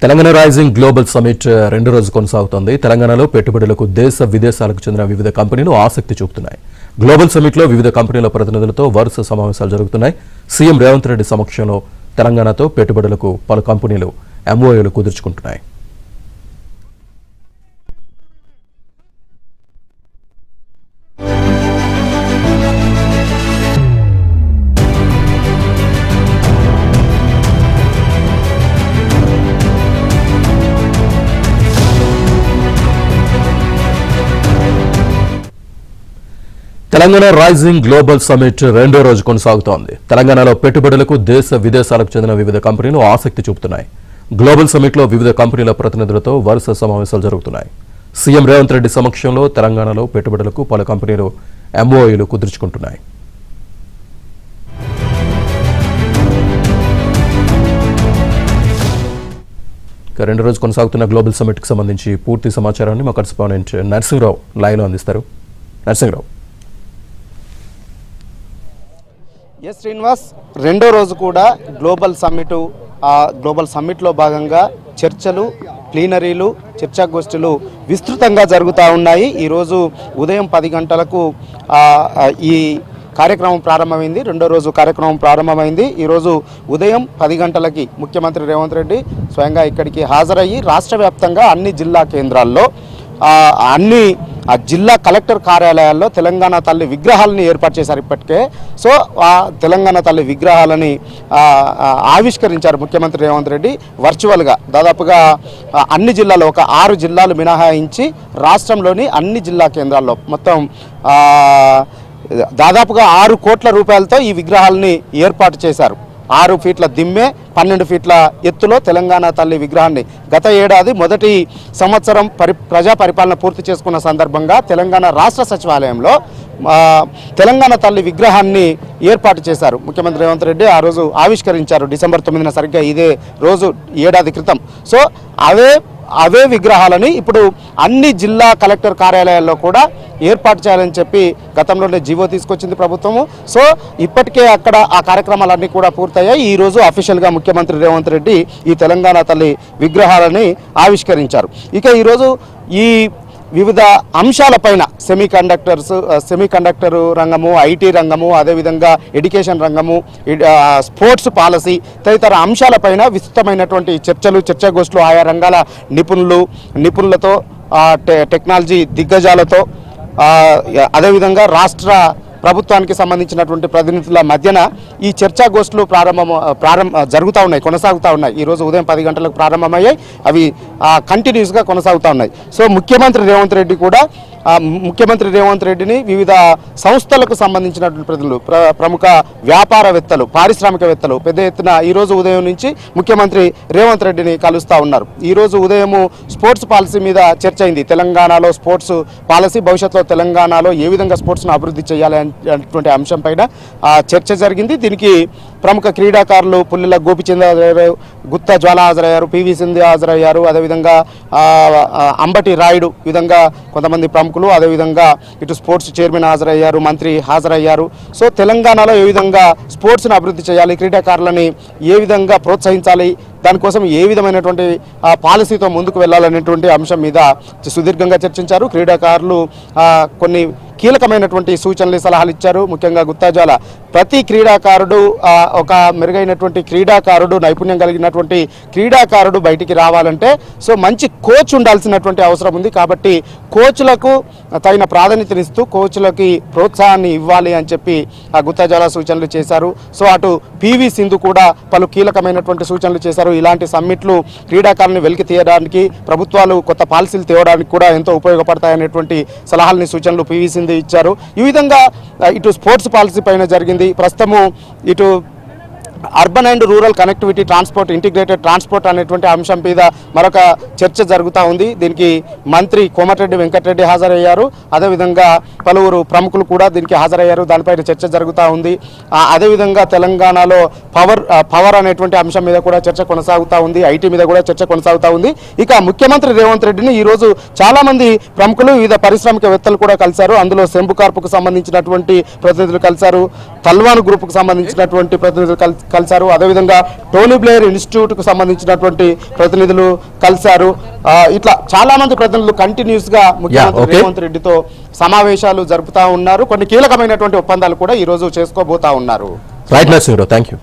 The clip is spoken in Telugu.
తెలంగాణ రైజింగ్ గ్లోబల్ సమిట్ రెండో రోజు కొనసాగుతోంది. తెలంగాణలో పెట్టుబడులకు దేశ విదేశాలకు చెందిన వివిధ కంపెనీలు ఆసక్తి చూపుతున్నాయి. గ్లోబల్ సమిట్లో వివిధ కంపెనీల ప్రతినిధులతో వరుస సమావేశాలు జరుగుతున్నాయి. సీఎం రేవంత్ రెడ్డి సమక్షంలో తెలంగాణతో పెట్టుబడులకు పలు కంపెనీలు ఎంఓయూలు కుదుర్చుకుంటున్నాయి. తెలంగాణ రైజింగ్ గ్లోబల్ సమిట్ రెండో రోజు కొనసాగుతోంది. తెలంగాణలో పెట్టుబడులకు దేశ విదేశాలకు చెందిన వివిధ కంపెనీలు ఆసక్తి చూపుతున్నాయి. గ్లోబల్ సమిట్లో వివిధ కంపెనీల ప్రతినిధులతో వరుస సమావేశాలు జరుగుతున్నాయి. సీఎం రేవంత్ రెడ్డి సమక్షంలో తెలంగాణలో పెట్టుబడులకు పలు కంపెనీలు ఎంఓయూలు కుదుర్చుకుంటున్నాయి. రెండో రోజు కొనసాగుతున్న గ్లోబల్ సమిట్ కి సంబంధించి పూర్తి సమాచారాన్ని మా కరెస్పాండెంట్ నరసింహరావు లైవ్ లో అందిస్తారు. నరసింహరావు. ఎస్ శ్రీనివాస్, రెండో రోజు కూడా గ్లోబల్ సమ్మిట్లో భాగంగా చర్చలు, ప్లీనరీలు, చర్చాగోష్ఠులు విస్తృతంగా జరుగుతూ ఉన్నాయి. ఈరోజు ఉదయం 10 గంటలకు ఈ కార్యక్రమం ప్రారంభమైంది. రెండో రోజు కార్యక్రమం ప్రారంభమైంది. ఈరోజు ఉదయం 10 గంటలకి ముఖ్యమంత్రి రేవంత్ రెడ్డి స్వయంగా ఇక్కడికి హాజరయ్యి రాష్ట్ర వ్యాప్తంగా అన్ని జిల్లా కేంద్రాల్లో అన్ని జిల్లా కలెక్టర్ కార్యాలయాల్లో తెలంగాణ తల్లి విగ్రహాలని ఏర్పాటు చేశారు. ఇప్పటికే సో ఆ తెలంగాణ తల్లి విగ్రహాలని ఆవిష్కరించారు ముఖ్యమంత్రి రేవంత్ రెడ్డి వర్చువల్గా. దాదాపుగా అన్ని జిల్లాలో ఒక 6 జిల్లాలు మినహాయించి రాష్ట్రంలోని అన్ని జిల్లా కేంద్రాల్లో మొత్తం దాదాపుగా 6 కోట్ల రూపాయలతో ఈ విగ్రహాలని ఏర్పాటు చేశారు. 6 ఫీట్ల దిమ్మె, 12 ఫీట్ల ఎత్తులో తెలంగాణ తల్లి విగ్రహాన్ని గత ఏడాది మొదటి సంవత్సరం ప్రజా పరిపాలన పూర్తి చేసుకున్న సందర్భంగా తెలంగాణ రాష్ట్ర సచివాలయంలో తెలంగాణ తల్లి విగ్రహాన్ని ఏర్పాటు చేశారు. ముఖ్యమంత్రి రేవంత్ రెడ్డి ఆ రోజు ఆవిష్కరించారు. డిసెంబర్ 9న సరిగ్గా ఇదే రోజు ఏడాది క్రితం. సో అవే విగ్రహాలని ఇప్పుడు అన్ని జిల్లా కలెక్టర్ కార్యాలయాల్లో కూడా ఏర్పాటు చేయాలని చెప్పి గతంలోనే జీవో తీసుకొచ్చింది ప్రభుత్వము. సో ఇప్పటికే అక్కడ ఆ కార్యక్రమాలన్నీ కూడా పూర్తయ్యాయి. ఈరోజు అఫీషియల్గా ముఖ్యమంత్రి రేవంత్ రెడ్డి ఈ తెలంగాణ తల్లి విగ్రహాలని ఆవిష్కరించారు. ఇక ఈరోజు ఈ వివిధ అంశాలపైన సెమీకండక్టర్ రంగము, ఐటీ రంగము, అదేవిధంగా ఎడ్యుకేషన్ రంగము, స్పోర్ట్స్ పాలసీ తదితర అంశాలపైన విస్తృతమైనటువంటి చర్చలు, చర్చాగోష్ఠులు ఆయా రంగాల నిపుణులతో, టెక్నాలజీ దిగ్గజాలతో, అదేవిధంగా రాష్ట్ర ప్రభుత్వానికి సంబంధించినటువంటి ప్రతినిధుల మధ్యన ఈ చర్చాగోష్ఠులు జరుగుతూ ఉన్నాయి, కొనసాగుతూ ఉన్నాయి. ఈరోజు ఉదయం 10 గంటలకు ప్రారంభమయ్యాయి. అవి కంటిన్యూస్గా కొనసాగుతూ ఉన్నాయి. సో ముఖ్యమంత్రి రేవంత్ రెడ్డిని వివిధ సంస్థలకు సంబంధించినటువంటి ప్రతినిధులు, ప్రముఖ వ్యాపారవేత్తలు, పారిశ్రామికవేత్తలు పెద్ద ఎత్తున ఈరోజు ఉదయం నుంచి ముఖ్యమంత్రి రేవంత్ రెడ్డిని కలుస్తూ ఉన్నారు. ఈరోజు ఉదయము స్పోర్ట్స్ పాలసీ మీద చర్చ అయింది. తెలంగాణలో స్పోర్ట్స్ పాలసీ, భవిష్యత్తులో తెలంగాణలో ఏ విధంగా స్పోర్ట్స్ను అభివృద్ధి చేయాలి అనేటువంటి అంశం పైన చర్చ జరిగింది. దీనికి ప్రముఖ క్రీడాకారులు పుల్లెల గోపిచంద్ హాజరయ్యారు, గుత్తా జ్వాల హాజరయ్యారు, పివి సింధు హాజరయ్యారు, అదేవిధంగా అంబటి రాయుడు, ఈ విధంగా కొంతమంది ప్రముఖులు, అదేవిధంగా ఇటు స్పోర్ట్స్ చైర్మన్ హాజరయ్యారు, మంత్రి హాజరయ్యారు. సో తెలంగాణలో ఏ విధంగా స్పోర్ట్స్ను అభివృద్ధి చేయాలి, క్రీడాకారులని ఏ విధంగా ప్రోత్సహించాలి, దానికోసం ఏ విధమైనటువంటి పాలసీతో ముందుకు వెళ్ళాలనేటువంటి అంశం మీద సుదీర్ఘంగా చర్చించారు. క్రీడాకారులు కొన్ని కీలకమైనటువంటి సూచనలు, సలహాలు ఇచ్చారు. ముఖ్యంగా గుత్తాజ్వాల ప్రతి క్రీడాకారుడు ఒక మెరుగైనటువంటి క్రీడాకారుడు, నైపుణ్యం కలిగినటువంటి క్రీడాకారుడు బయటికి రావాలంటే సో మంచి కోచ్ ఉండాల్సినటువంటి అవసరం ఉంది. కాబట్టి కోచ్లకు తగిన ప్రాధాన్యతనిస్తూ కోచ్లకి ప్రోత్సాహాన్ని ఇవ్వాలి అని చెప్పి గుత్తాజ్వాల సూచనలు చేశారు. సో అటు పివి సింధు కూడా పలు కీలకమైనటువంటి సూచనలు చేశారు. ఇలాంటి సమ్మిట్లు క్రీడాకారులను వెలికి తీయడానికి, ప్రభుత్వాలు కొత్త పాలసీలు తేవడానికి కూడా ఎంతో ఉపయోగపడతాయనేటువంటి సలహాలని, సూచనలు పివి సింధు ఇచ్చారు. ఈ విధంగా ఇటు స్పోర్ట్స్ పాలసీ పైన జరిగింది. ప్రస్తుతము ఇటు urban and rural connectivity transport, integrated transport అనేటువంటి అంశం మీద మరొక చర్చ జరుగుతూ ఉంది. దీనికి మంత్రి కోమటిరెడ్డి వెంకటరెడ్డి హాజరయ్యారు. అదేవిధంగా పలువురు ప్రముఖులు కూడా దీనికి హాజరయ్యారు. దానిపైన చర్చ జరుగుతూ ఉంది. అదేవిధంగా తెలంగాణలో పవర్ అనేటువంటి అంశం మీద కూడా చర్చ కొనసాగుతూ ఉంది. ఐటీ మీద కూడా చర్చ కొనసాగుతూ ఉంది. ఇక ముఖ్యమంత్రి రేవంత్ రెడ్డిని ఈరోజు చాలామంది ప్రముఖులు, వివిధ పారిశ్రామికవేత్తలు కూడా కలిశారు. అందులో సెంబు కార్పుకు సంబంధించినటువంటి ప్రతినిధులు కలిశారు, తల్వాన్ గ్రూప్కు సంబంధించినటువంటి ప్రతినిధులు కలిశారు. అదేవిధంగా టోనీ బ్లేయర్ ఇన్స్టిట్యూట్కు సంబంధించినటువంటి ప్రతినిధులు కలిశారు. ఇట్లా చాలా మంది ప్రతినిధులు కంటిన్యూస్ గా ముఖ్యమంత్రి రేవంత్ రెడ్డితో సమావేశాలు జరుపుతా ఉన్నారు. కొన్ని కీలకమైనటువంటి ఒప్పందాలు కూడా ఈ రోజు చేసుకోబోతా ఉన్నారు. Right Narasimha Rao, thank you.